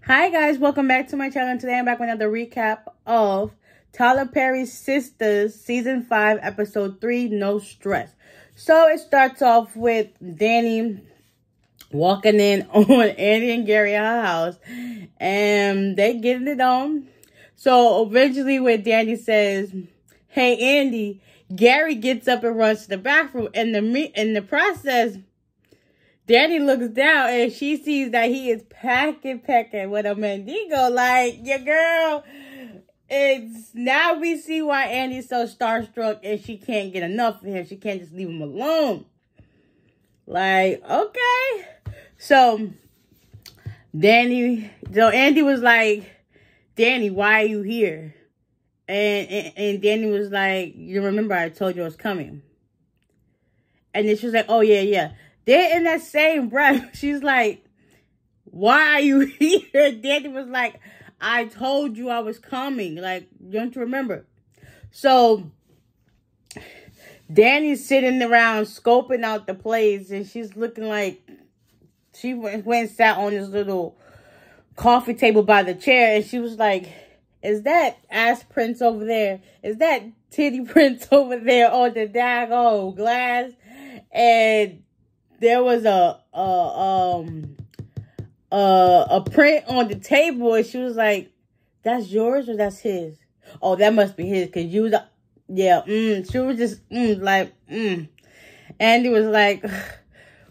Hi guys, welcome back to my channel. Today I'm back with another recap of Tyler Perry's Sistas Season 5 Episode 3, No Stress. So it starts off with Danny walking in on Andy and Gary at her house, and they getting it on. So eventually when Danny says, "Hey Andy," Gary gets up and runs to the bathroom. In the process, Danny looks down and she sees that he is pecking with a Mendigo. Like, your girl, it's now we see why Andy's so starstruck and she can't get enough of him. She can't just leave him alone. Like, okay. So Andy was like, "Danny, why are you here?" And Danny was like, "You remember I told you I was coming." And then she was like, "Oh, yeah." Then in that same breath, she's like, "Why are you here?" Danny was like, "I told you I was coming. Like, don't you remember?" So Danny's sitting around scoping out the place, and she's looking like she went and sat on this little coffee table by the chair, and she was like, "Is that ass prints over there? Is that titty prints over there on the daggone glass?" And there was a print on the table, and she was like, "That's yours or that's his?" "Oh, that must be his, because you the..." Yeah, she was just, Andy was like,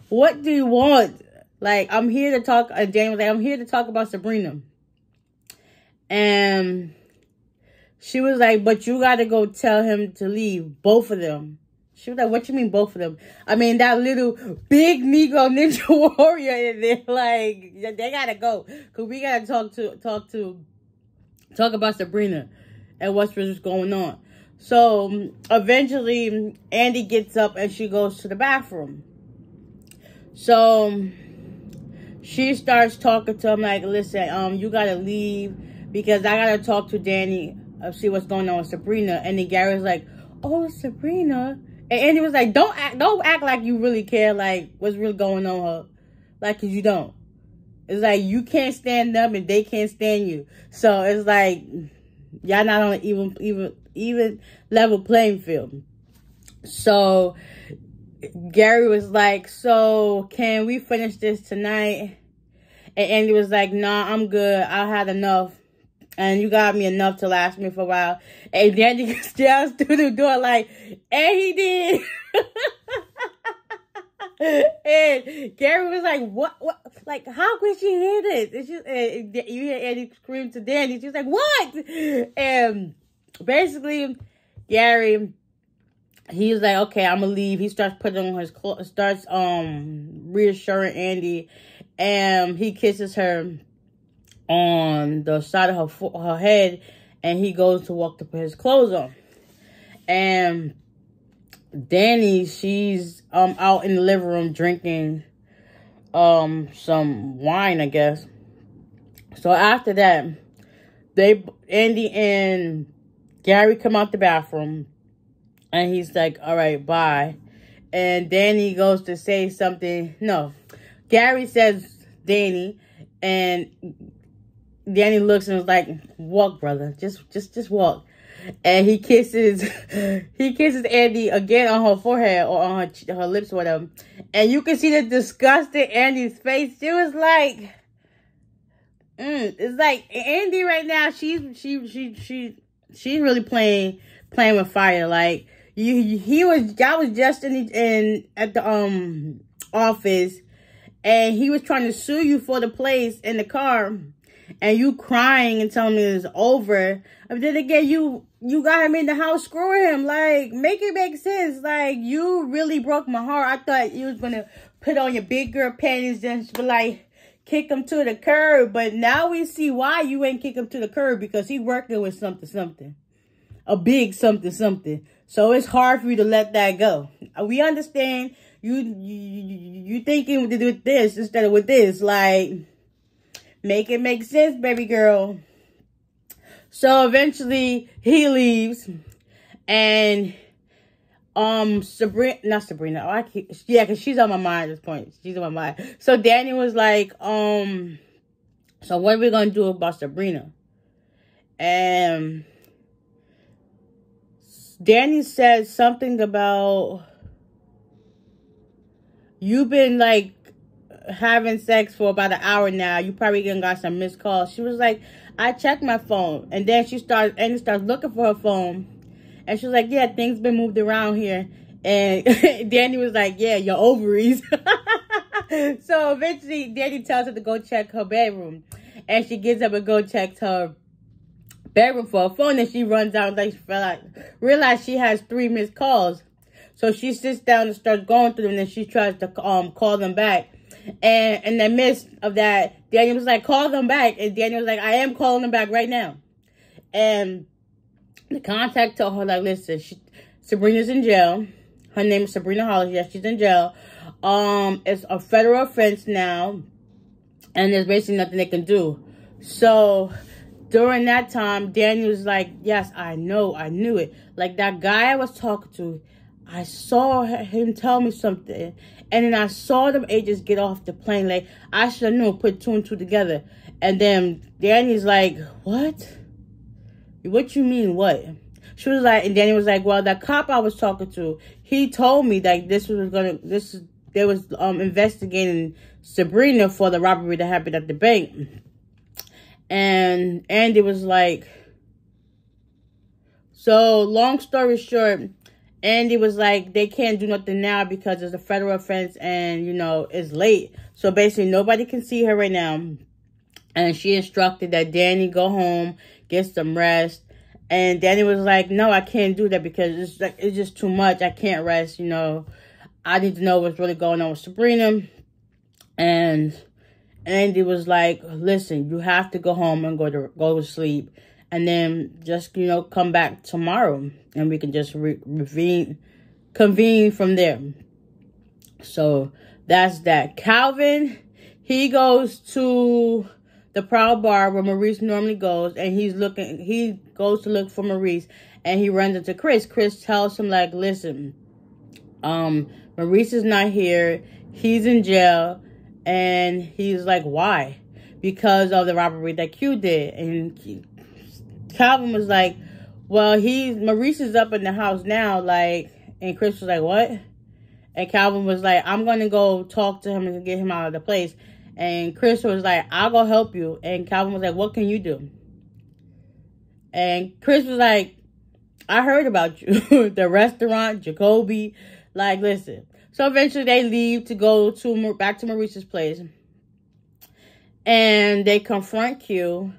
"What do you want?" Like, "I'm here to talk," Danny was like, "I'm here to talk about Sabrina." And she was like, "But you got to go tell him to leave, both of them." She was like, "What you mean both of them?" I mean, that little big Negro ninja warrior in there, like, they got to go. Because we got to talk about Sabrina and what's really going on. So eventually Andy gets up and she goes to the bathroom. So she starts talking to him like, "Listen, you got to leave because I got to talk to Danny, see what's going on with Sabrina." And then Gary's like, "Oh, Sabrina." And Andy was like, don't act like you really care, like, what's really going on her. Like, because you don't. It's like, you can't stand them and they can't stand you. So it's like, y'all not on an even level playing field. So Gary was like, "So can we finish this tonight?" And Andy was like, "Nah, I'm good. I had enough. And you got me enough to last me for a while." And Danny stares through the door like, and he did. And Gary was like, what? Like, how could she hear this? And you hear Andy scream to Danny. She's like, "What?" And basically, Gary, he was like, "Okay, I'm gonna leave." He starts putting on his clothes, starts reassuring Andy, and he kisses her on the side of her head, and he goes to walk to put his clothes on. And Danny, she's out in the living room drinking some wine, I guess. So after that, Andy and Gary come out the bathroom, and he's like, "All right, bye." And Danny goes to say something. No, Gary says Danny, and Danny looks and was like, "Walk, brother. Just walk." And he kisses Andy again on her forehead or on her lips or whatever. And you can see the disgust in Andy's face. She was like, it's like Andy right now, she's really playing with fire. Like, y'all was just at the office, and he was trying to sue you for the place in the car. And you crying and telling me it's over. But then again, you got him in the house screwing him. Like, make it make sense. Like, you really broke my heart. I thought you was going to put on your big girl panties and be like, kick him to the curb. But now we see why you ain't kick him to the curb. Because he working with something. A big something. So it's hard for you to let that go. We understand you thinking with this instead of with this. Like, make it make sense, baby girl. So eventually he leaves, and Sabrina, not Sabrina. Oh, yeah, because she's on my mind at this point. She's on my mind. So Danny was like, so what are we going to do about Sabrina? And Danny said something about, you've been like having sex for about an hour now. You probably gonna got some missed calls. She was like, I checked my phone. And then Andy starts looking for her phone. And she was like, yeah, things been moved around here. And Danny was like, yeah, your ovaries. So eventually Danny tells her to go check her bedroom. And she gets up and go check her bedroom for her phone. And she runs out and realize she has 3 missed calls. So she sits down and starts going through them. And then she tries to call them back. And in the midst of that, Daniel was like, call them back. And Daniel was like, I am calling them back right now. And the contact told her, like, listen, Sabrina's in jail. Her name is Sabrina Hollis. Yes, she's in jail. It's a federal offense now. And there's basically nothing they can do. So during that time, Daniel was like, yes, I knew it. Like, that guy I was talking to, I saw him tell me something. And then I saw them agents get off the plane. Like, I should have known, put 2 and 2 together. And then Danny's like, what? What you mean, what? She was like, and Danny was like, well, that cop I was talking to, he told me that they was investigating Sabrina for the robbery that happened at the bank. And Andy was like, so long story short, Andy was like, they can't do nothing now because it's a federal offense and, you know, it's late. So basically nobody can see her right now. And she instructed that Danny go home, get some rest. And Danny was like, no, I can't do that because it's just too much. I can't rest, you know. I need to know what's really going on with Sabrina. And Andy was like, listen, you have to go home and go to sleep. And then just, you know, come back tomorrow. And we can just convene from there. So that's that. Calvin, he goes to the Proud Bar where Maurice normally goes. And he goes to look for Maurice. And he runs into Chris. Chris tells him, like, listen, Maurice is not here. He's in jail. And he's like, why? Because of the robbery that Q did. And Calvin was like, well, Maurice is up in the house now, like, and Chris was like, what? And Calvin was like, I'm going to go talk to him and get him out of the place. And Chris was like, I'll go help you. And Calvin was like, what can you do? And Chris was like, I heard about you. The restaurant, Jacoby, like, listen. So eventually they leave to go back to Maurice's place. And they confront Q.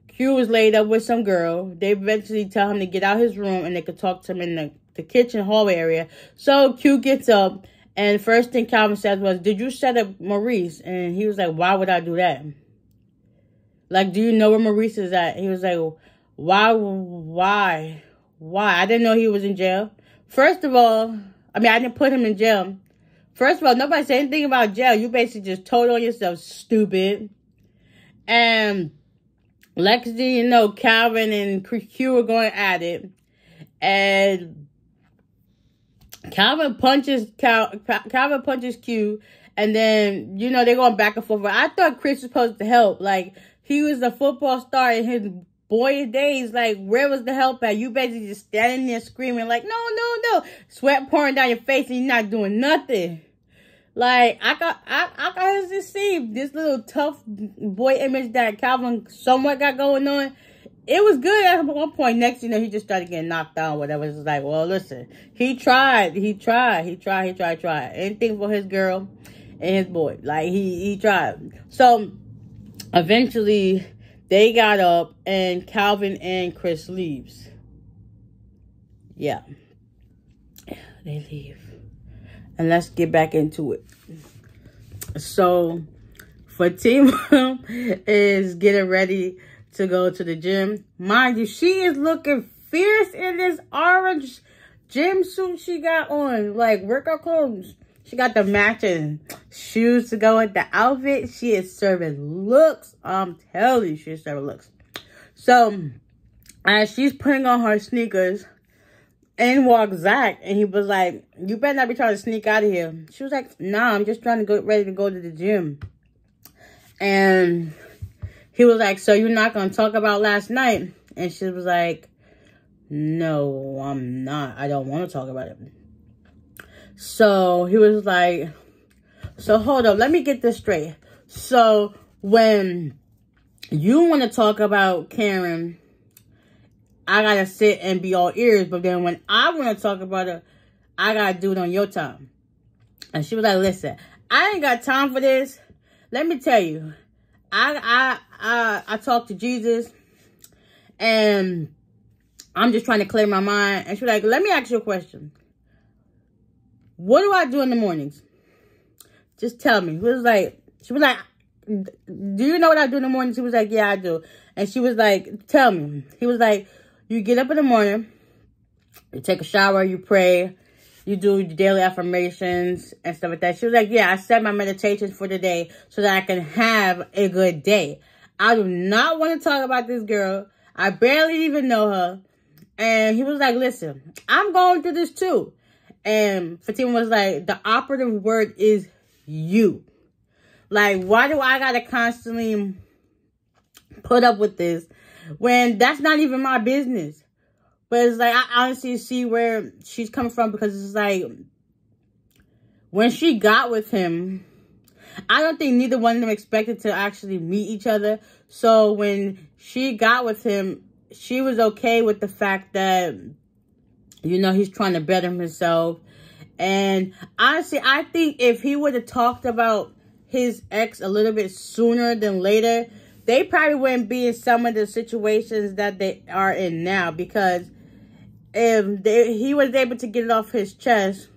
Q was laid up with some girl. They eventually tell him to get out his room and they could talk to him in the kitchen hallway area. So Q gets up and the first thing Calvin says was, did you set up Maurice? And he was like, why would I do that? Like, do you know where Maurice is at? He was like, why? I didn't know he was in jail. First of all, I didn't put him in jail. First of all, nobody said anything about jail. You basically just told on yourself, stupid. And next thing you know, Calvin and Q were going at it. And Calvin punches Q. And then, you know, they're going back and forth. I thought Chris was supposed to help. Like, he was a football star in his boy days. Like, where was the help at? You basically just standing there screaming like, no. Sweat pouring down your face and you're not doing nothing. Like, I got to see this little tough boy image that Calvin somewhat got going on. It was good at one point. Next, you know, he just started getting knocked down, whatever. It's like, well, listen, he tried. Anything for his girl and his boy. Like, he tried. So, eventually, they got up and Calvin and Chris leaves. Yeah. They leave. And let's get back into it. So, Fatima is getting ready to go to the gym. Mind you, she is looking fierce in this orange gym suit she got on. Like, workout clothes. She got the matching shoes to go with the outfit. She is serving looks. I'm telling you, she is serving looks. So, as she's putting on her sneakers, in walked Zach, and he was like, you better not be trying to sneak out of here. She was like, nah, I'm just trying to get ready to go to the gym. And he was like, so you're not going to talk about last night? And she was like, no, I'm not. I don't want to talk about it. So he was like, so hold up, let me get this straight. So when you want to talk about Karen, I got to sit and be all ears. But then when I want to talk about it, I got to do it on your time. And she was like, listen, I ain't got time for this. Let me tell you, I talked to Jesus, and I'm just trying to clear my mind. And she was like, let me ask you a question. What do I do in the mornings? Just tell me. She was like, do you know what I do in the morning? She was like, yeah, I do. And she was like, tell me. He was like, you get up in the morning, you take a shower, you pray, you do your daily affirmations and stuff like that. She was like, yeah, I set my meditations for the day so that I can have a good day. I do not want to talk about this girl. I barely even know her. And he was like, listen, I'm going through this too. And Fatima was like, the operative word is you. Like, why do I gotta constantly put up with this when that's not even my business? But it's like, I honestly see where she's coming from, because it's like, when she got with him, I don't think neither one of them expected to actually meet each other. So when she got with him, she was okay with the fact that, you know, he's trying to better himself. And honestly, I think if he would have talked about his ex a little bit sooner than later, they probably wouldn't be in some of the situations that they are in now. Because if he was able to get it off his chest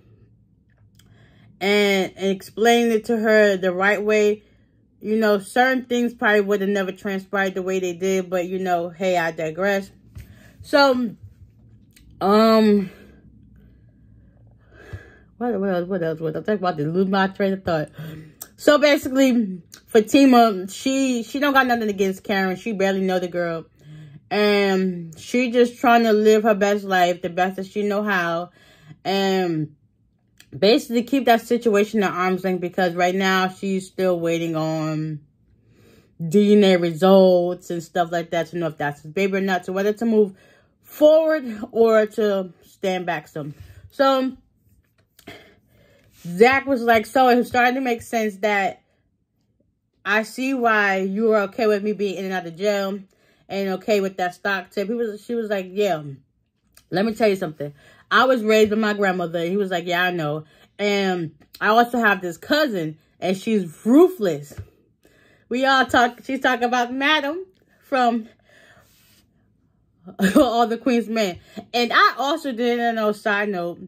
and explain it to her the right way, you know, certain things probably would have never transpired the way they did. But, you know, hey, I digress. So, what else? I'm about to lose my train of thought. So basically, Fatima, she don't got nothing against Karen. She barely know the girl. And she just trying to live her best life, the best that she know how. And basically keep that situation at arm's length, because right now she's still waiting on DNA results and stuff like that to know if that's his baby or not. So whether to move forward or to stand back some. So Zach was like, so it started to make sense that I see why you were okay with me being in and out of jail and okay with that stock tip. She was like, yeah, let me tell you something. I was raised by my grandmother. He was like, yeah, I know. And I also have this cousin, and she's ruthless. She's talking about Madam from All the Queen's Men. And I also didn't know, side note,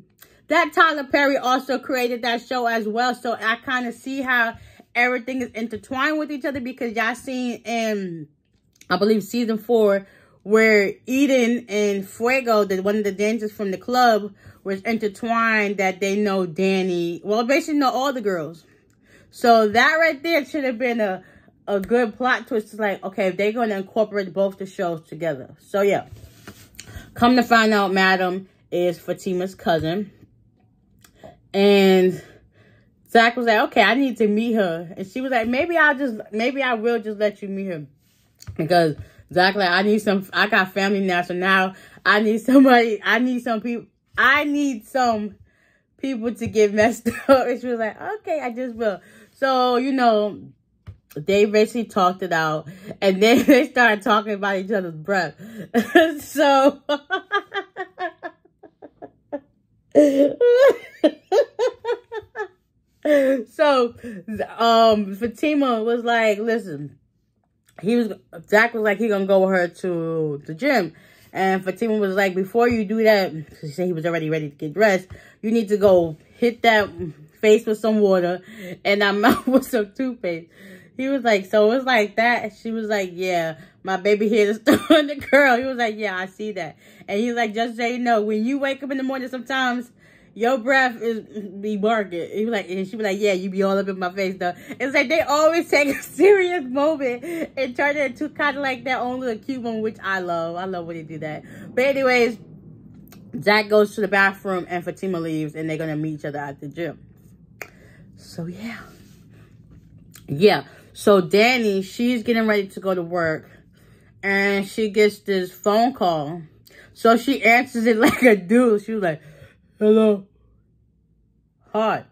that Tyler Perry also created that show as well. So I kind of see how everything is intertwined with each other, because y'all seen in, I believe, season 4, where Eden and Fuego, one of the dancers from the club, was intertwined, that they know Danny. Well, basically know all the girls. So that right there should have been a good plot twist. It's like, okay, they're going to incorporate both the shows together. So yeah. Come to find out, Madam is Fatima's cousin. And Zach was like, okay, I need to meet her. And she was like, maybe I will just let you meet her. Because Zach like, I got family now, so now I need some people to get messed up. And she was like, okay, I just will. So, you know, they basically talked it out. And then they started talking about each other's breath. So Fatima was like, listen, Zach was like, he gonna go with her to the gym. And Fatima was like, before you do that, she said he was already ready to get dressed, you need to go hit that face with some water and that mouth with some toothpaste. He was like, so it was like that? She was like, yeah, my baby hair is still on the curl. He was like, yeah, I see that. And he was like, just so you know, when you wake up in the morning, sometimes your breath be barking. He was like, and she was like, yeah, you be all up in my face though. It's like they always take a serious moment and turn it into kind of like their own little cute moment, which I love. I love when they do that. But anyways, Zach goes to the bathroom and Fatima leaves, and they're going to meet each other at the gym. So, yeah. Yeah. So, Danny, she's getting ready to go to work, and she gets this phone call. So, she answers it like a dude. She was like, hello. Hi.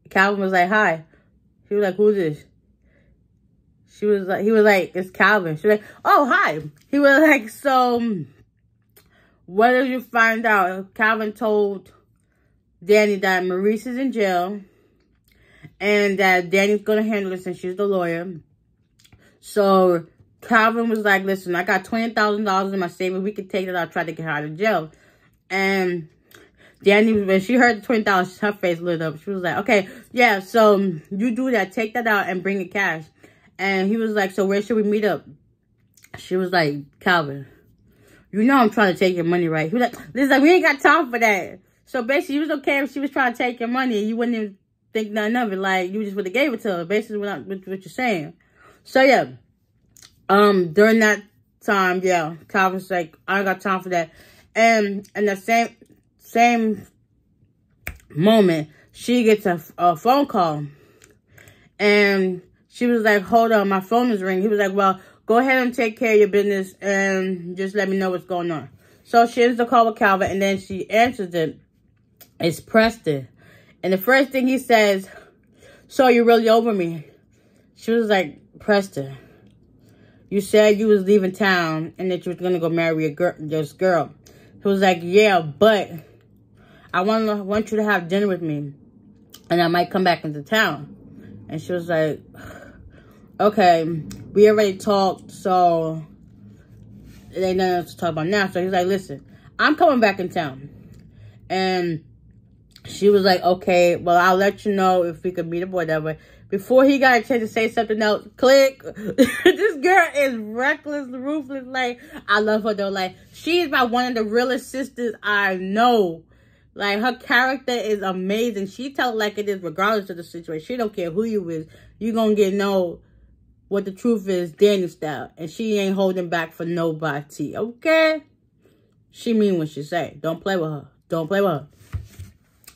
Calvin was like, hi. She was like, who's this? He was like, it's Calvin. She was like, oh, hi. He was like, so, what did you find out? Calvin told Danny that Maurice is in jail and that Danny's going to handle it since she's the lawyer. So, Calvin was like, listen, I got $20,000 in my savings. We could take it. I'll try to get her out of jail. And Danny, when she heard the $20,000, her face lit up. She was like, okay, yeah, so you do that. Take that out and bring it cash. And he was like, so where should we meet up? She was like, Calvin, you know I'm trying to take your money, right? He was like, this is like, we ain't got time for that. So basically, it was okay if she was trying to take your money and you wouldn't even think nothing of it. Like, you just would have gave it to her. Basically, what you're saying. So, yeah. During that time, yeah, Calvin's like, I ain't got time for that. And in the same moment, she gets a phone call. And she was like, hold on, my phone is ringing. He was like, well, go ahead and take care of your business and just let me know what's going on. So she ends the call with Calvin, and then she answers it. It's Preston. And the first thing he says, so you're really over me? She was like, Preston, you said you was leaving town and that you was going to go marry this girl. He was like, yeah, but I want you to have dinner with me, and I might come back into town. And she was like, okay, we already talked, so it ain't nothing else to talk about now. So he's like, listen, I'm coming back in town. And she was like, okay, well, I'll let you know if we could meet up or whatever. Before he got a chance to say something else, click. This girl is reckless, ruthless. Like, I love her, though. Like, she's about one of the realest sisters I know. Like, her character is amazing. She tells it like it is regardless of the situation. She don't care who you is. You gonna get know what the truth is, Danny style. And she ain't holding back for nobody, okay? She mean what she say. Don't play with her. Don't play with her.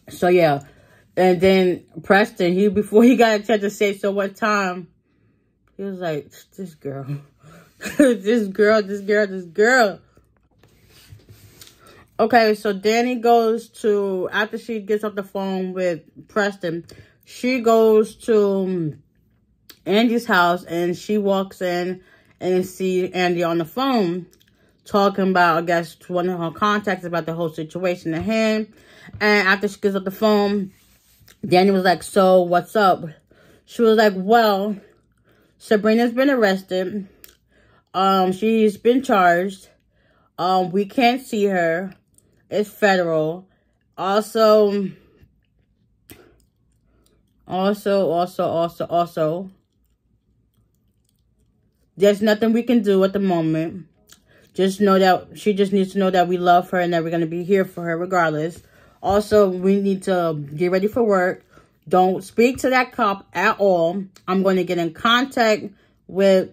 So, yeah. And then Preston, before he got a chance to say so one time, he was like, this girl. this girl. Okay, so Danny goes to, after she gets off the phone with Preston, she goes to Andy's house, and she walks in and sees Andy on the phone talking about, I guess, one of her contacts about the whole situation at hand. And after she gets off the phone, Danny was like, so what's up? She was like, well, Sabrina's been arrested. She's been charged. We can't see her. It's federal. Also, there's nothing we can do at the moment. Just know that she just needs to know that we love her and that we're going to be here for her regardless. Also, we need to get ready for work. Don't speak to that cop at all. I'm going to get in contact with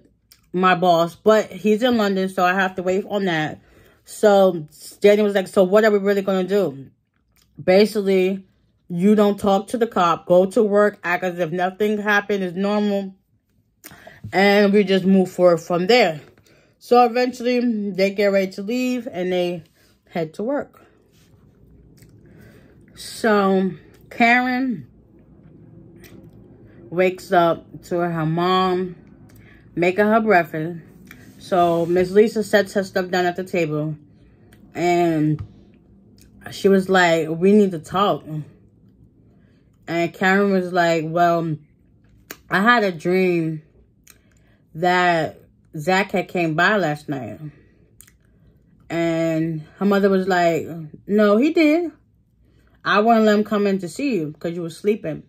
my boss, but he's in London, so I have to wait on that. So Danny was like, so what are we really going to do? Basically, you don't talk to the cop. Go to work. Act as if nothing happened. It's normal. And we just move forward from there. So eventually, they get ready to leave. And they head to work. So Karen wakes up to her mom making her breakfast. So Miss Lisa sets her stuff down at the table. And she was like, we need to talk. And Karen was like, well, I had a dream that Zach had came by last night. And her mother was like, no, he did. I want to let him come in to see you because you were sleeping.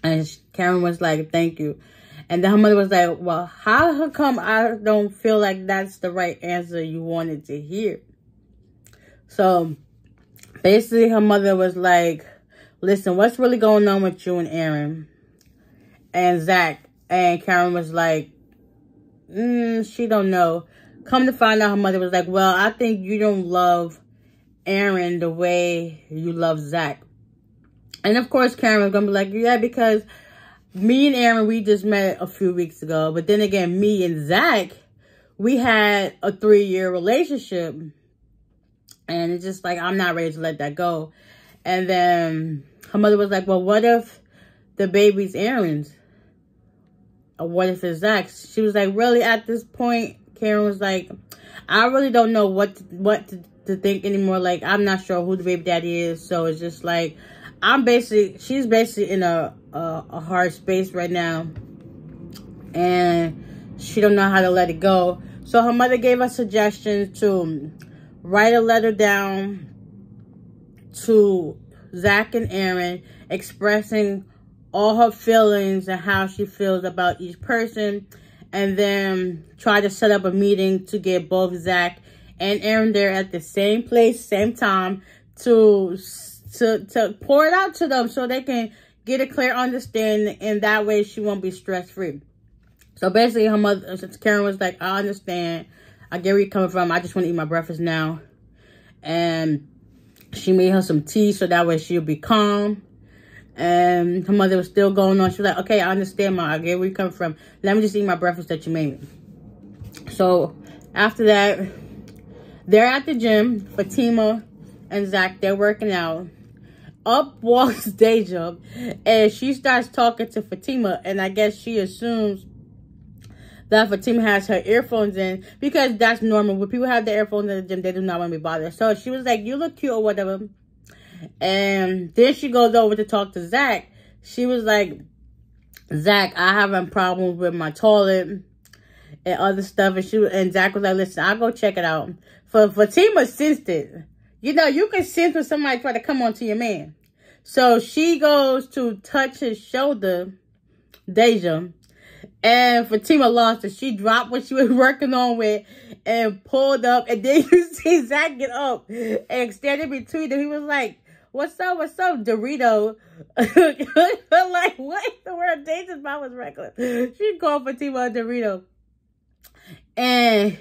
And Karen was like, thank you. And then her mother was like, well, how come I don't feel like that's the right answer you wanted to hear? So, basically, her mother was like, listen, what's really going on with you and Aaron? And Zach. And Karen was like, she don't know. come to find out, her mother was like, well, I think you don't love Aaron the way you love Zach. And of course, Karen was going to be like, yeah, because me and Aaron, we just met a few weeks ago. But then again, me and Zach, we had a 3-year relationship. And it's just like, I'm not ready to let that go. And then her mother was like, well, what if the baby's Aaron's? Or what if it's Zach's? She was like, really, at this point? Karen was like, I really don't know what to think anymore. Like, I'm not sure who the baby daddy is. So it's just like, she's basically in a hard space right now. And she don't know how to let it go. So her mother gave us suggestions to write a letter down to Zach and Aaron, expressing all her feelings and how she feels about each person, and then try to set up a meeting to get both Zach and Aaron there at the same place, same time, to pour it out to them so they can get a clear understanding, and that way she won't be stress-free. So basically, her mother, Karen was like, I understand. I get where you're coming from. I just want to eat my breakfast now. And she made her some tea so that way she'll be calm. And her mother was still going on. She was like, okay, I understand, Ma. I get where you come from. Let me just eat my breakfast that you made me. So after that, they're at the gym. Fatima and Zach, they're working out. Up walks Deja, and she starts talking to Fatima. And I guess she assumes that Fatima has her earphones in, because that's normal. When people have their earphones in the gym, they do not want to be bothered. So she was like, you look cute or whatever. And then she goes over to talk to Zach. She was like, Zach, I having problems with my toilet and other stuff. And Zach was like, listen, I'll go check it out. Fatima sensed it. You know, you can sense when somebody try to come on to your man. So she goes to touch his shoulder, Deja. And Fatima lost it. She dropped what she was working on with and pulled up. And then you see Zach get up and standing between them. He was like, what's up, Dorito? Like, what in the world? Deja's mom was reckless. She called Fatima a Dorito. And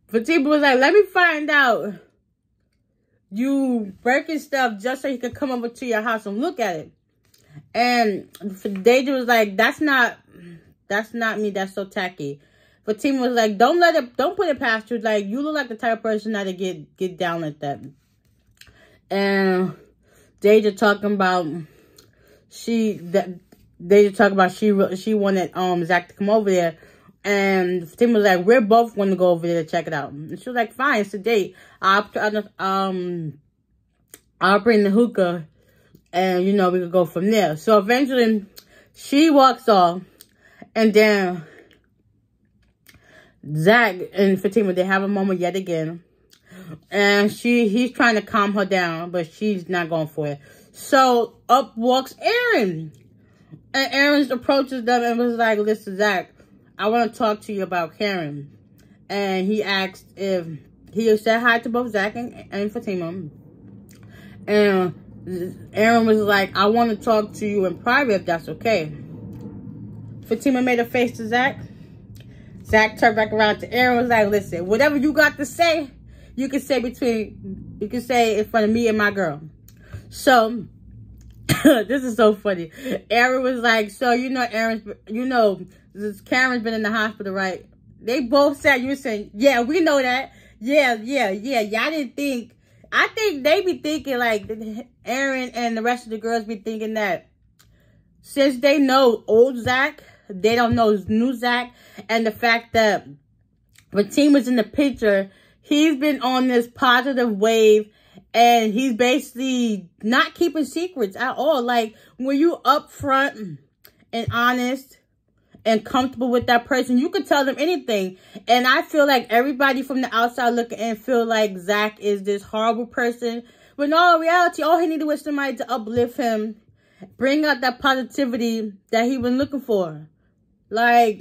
Fatima was like, let me find out you breaking stuff just so he could come over to your house and look at it. And Deja was like, that's not me. That's so tacky. Fatima was like, don't put it past you. Like, you look like the type of person that to get down like that. And Deja talking about she wanted Zach to come over there. And Fatima was like, we're both going to go over there to check it out. And she was like, fine, it's a date. I'll bring the hookah. And, you know, we could go from there. So eventually, she walks off. And then Zach and Fatima, they have a moment yet again. And he's trying to calm her down, but she's not going for it. So up walks Aaron. And Aaron approaches them and was like, listen, Zach, I want to talk to you about Karen. And he asked if he said hi to both Zach and Fatima. And Aaron was like, I want to talk to you in private if that's okay. Fatima made a face to Zach. Zach turned back around to Aaron, was like, listen, whatever you got to say, you can say in front of me and my girl. So this is so funny. Aaron was like, so Karen's been in the hospital, right? They both said, you were saying, yeah, we know that. Yeah. Y'all didn't think. I think they be thinking, like, Aaron and the rest of the girls be thinking that since they know old Zach, they don't know new Zach. And the fact that Fatima's in the picture, he's been on this positive wave. And he's basically not keeping secrets at all. Like, when you upfront and honest and comfortable with that person, you could tell them anything. And I feel like everybody from the outside looking in feel like Zach is this horrible person. But in all reality, all he needed was somebody to uplift him, bring out that positivity that he was looking for. Like,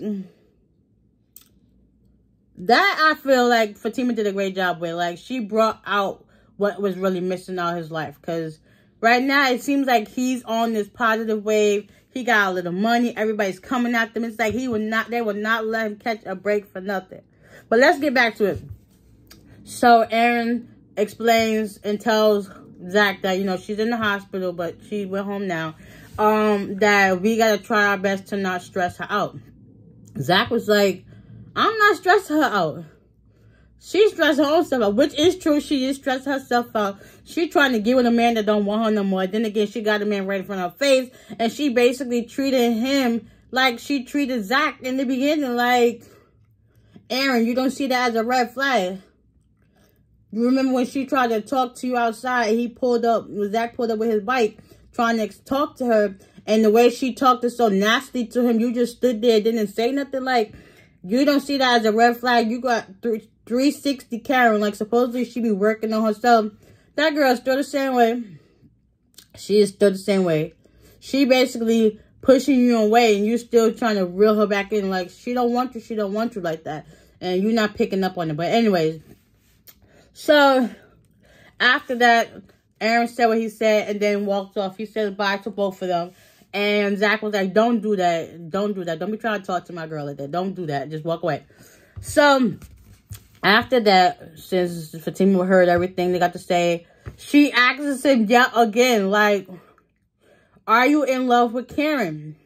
that I feel like Fatima did a great job with. Like, she brought out what was really missing out of his life. Because right now, it seems like he's on this positive wave. He got a little money. Everybody's coming at them. It's like they would not let him catch a break for nothing. But let's get back to it. So Aaron explains and tells Zach that, you know, she's in the hospital, but she went home now. That we gotta try our best to not stress her out. Zach was like, I'm not stressing her out. She's stressing her own stuff out, which is true. She is stressing herself out. She trying to get with a man that don't want her no more. Then again, she got a man right in front of her face, and she basically treated him like she treated Zach in the beginning. Like, Aaron, you don't see that as a red flag. You remember when she tried to talk to you outside, he pulled up, Zach pulled up with his bike, trying to talk to her, and the way she talked is so nasty to him, you just stood there, didn't say nothing. Like, you don't see that as a red flag. You got 360 Karen, like supposedly she be working on herself. That girl's still the same way. She is still the same way. She basically pushing you away, and you still trying to reel her back in. Like, she don't want you like that, and you're not picking up on it. But anyways, so after that, Aaron said what he said and then walked off. He said bye to both of them. And Zach was like, don't do that. Don't do that. Don't be trying to talk to my girl like that. Don't do that. Just walk away. So after that, since Fatima heard everything they got to say, she asks him yet again, like, are you in love with Karen?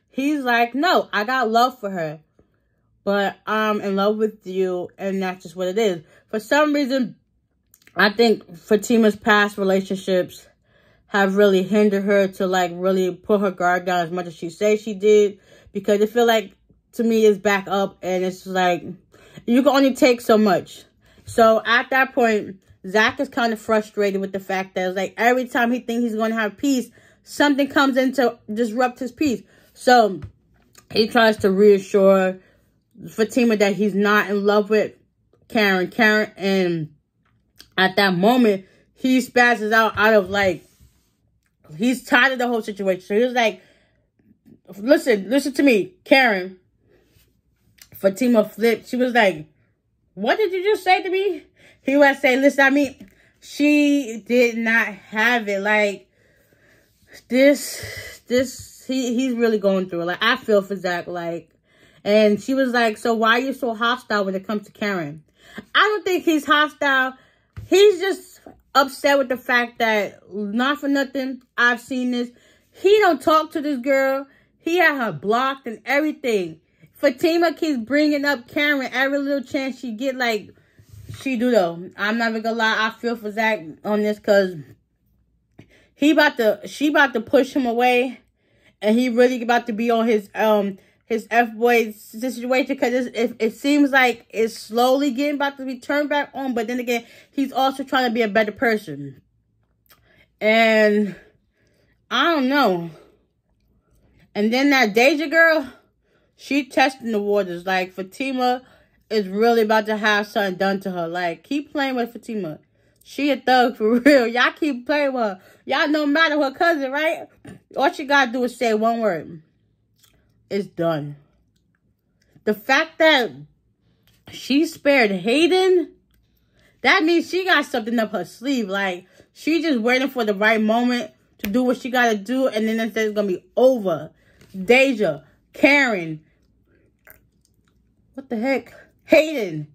He's like, no, I got love for her, but I'm in love with you, and that's just what it is. For some reason, I think Fatima's past relationships have really hindered her to, like, really put her guard down as much as she says she did. Because I feel like, to me, it's back up, and it's like, you can only take so much. So, at that point, Zach is kind of frustrated with the fact that it's like, every time he thinks he's going to have peace, something comes in to disrupt his peace. So, he tries to reassure Fatima that he's not in love with Karen, and at that moment, he spazzes out of, like, he's tired of the whole situation. So he was like, listen to me, Karen. Fatima flipped. She was like, what did you just say to me? He was saying, listen, I mean, she did not have it. Like, he's really going through it. Like, I feel for Zach, like, and she was like, so why are you so hostile when it comes to Karen? I don't think he's hostile. He's just upset with the fact that, not for nothing, I've seen this. He don't talk to this girl. He had her blocked and everything. Fatima keeps bringing up Karen every little chance she get, like she do though. I'm not even gonna lie. I feel for Zach on this because she about to push him away, and he really about to be on his F-boy situation, because it seems like it's slowly getting about to be turned back on. But then again, he's also trying to be a better person. And I don't know. And then that Deja girl, she testing the waters. Like, Fatima is really about to have something done to her. Like, keep playing with Fatima. She a thug for real. Y'all keep playing with her. Y'all no matter her cousin, right? All she gotta do is say one word. It's done. The fact that she spared Hayden, that means she got something up her sleeve. Like, she just waiting for the right moment to do what she got to do, and then it's going to be over. Deja, Karen, what the heck? Hayden,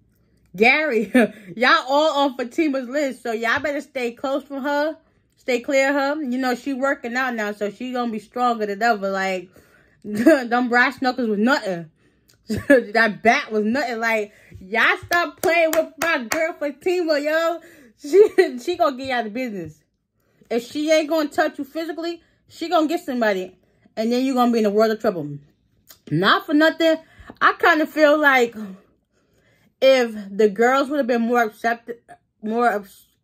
Gary, y'all all on Fatima's list, so y'all better stay close from her, stay clear of her. You know, she working out now, so she going to be stronger than ever. Like, them brass knuckles was nothing. That bat was nothing. Like, y'all stop playing with my girl Fatima, yo. She gonna get you out of business. If she ain't gonna touch you physically, she gonna get somebody, and then you gonna be in a world of trouble. Not for nothing, I kind of feel like if the girls would have been more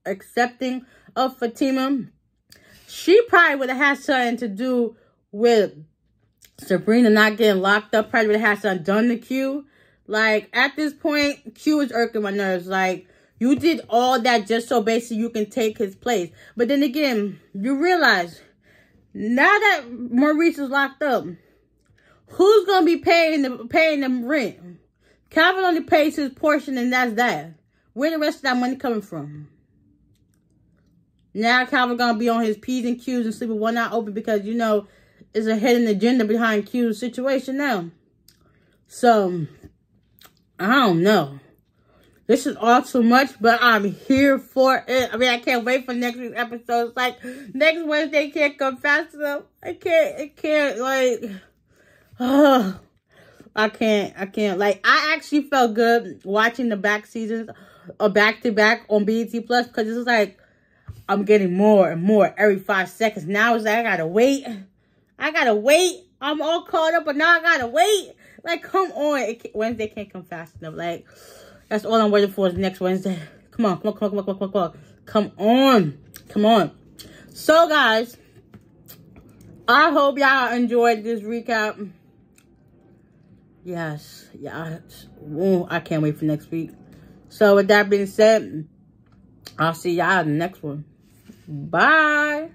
accepting of Fatima, she probably would have had something to do with Sabrina not getting locked up. Probably would have had something done to Q. Like, at this point, Q is irking my nerves. Like, you did all that just so basically you can take his place. But then again, you realize, now that Maurice is locked up, who's going to be paying them rent? Calvin only pays his portion, and that's that. Where the rest of that money coming from? Now Calvin going to be on his P's and Q's and sleep with one eye open because, you know, there's a hidden agenda behind Q's situation now. So, I don't know. This is all too much, but I'm here for it. I mean, I can't wait for next week's episode. It's like, next Wednesday can't come fast enough. I can't, like, I can't. Like, I actually felt good watching the back seasons back-to-back on BET Plus, because it's like, I'm getting more and more every 5 seconds. Now it's like, I gotta wait. I'm all caught up, but now I gotta wait. Like, come on. Wednesday can't come fast enough. Like, that's all I'm waiting for is next Wednesday. Come on. Come on. So, guys, I hope y'all enjoyed this recap. Yes. Ooh, I can't wait for next week. So, with that being said, I'll see y'all in the next one. Bye.